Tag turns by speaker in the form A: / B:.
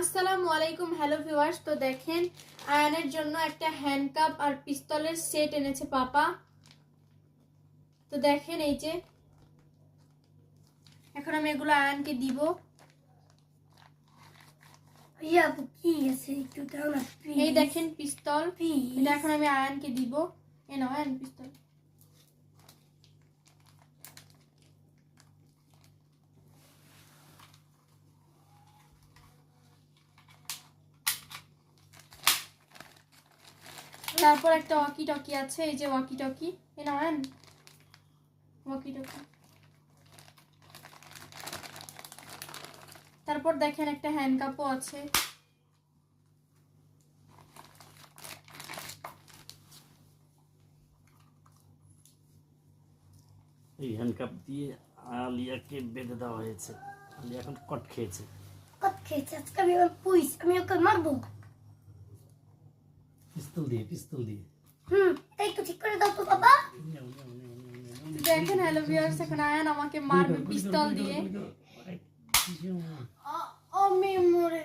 A: আসসালামু আলাইকুম hello viewers. তো দেখেন আয়ানের জন্য একটা হ্যান্ডকাপ আর পিস্তলের সেট এনেছে পাপা। তো দেখেন এই যে এখন আমি এগুলো আয়ানকে দিব। এই দেখেন পিস্তল, এটা এখন আমি আয়ানকে দিব। এ নাও আয়ান পিস্তল। তারপর একটা ওয়াকি টকি আছে, এই যে ওয়াকি টকি। এ নাও আয়ান ওয়াকি টকি। তারপর দেখেন একটা হ্যান্ডকাপও আছে।
B: এই হ্যান্ডকাপ দিয়ে আলিয়াকে বেঁধে দেওয়া হয়েছে। আলিয়া এখন কট খেয়েছে।
C: আজকে আমি ওকে মারবো।
B: পিস্তল দিয়ে
C: তাই তো ঠিক করে দাও তো বাবা।
A: দেখেন হ্যালো ভিউয়ার্স, এখন আয়ান আমাকে মারবে পিস্তল দিয়ে।
C: আমি মরে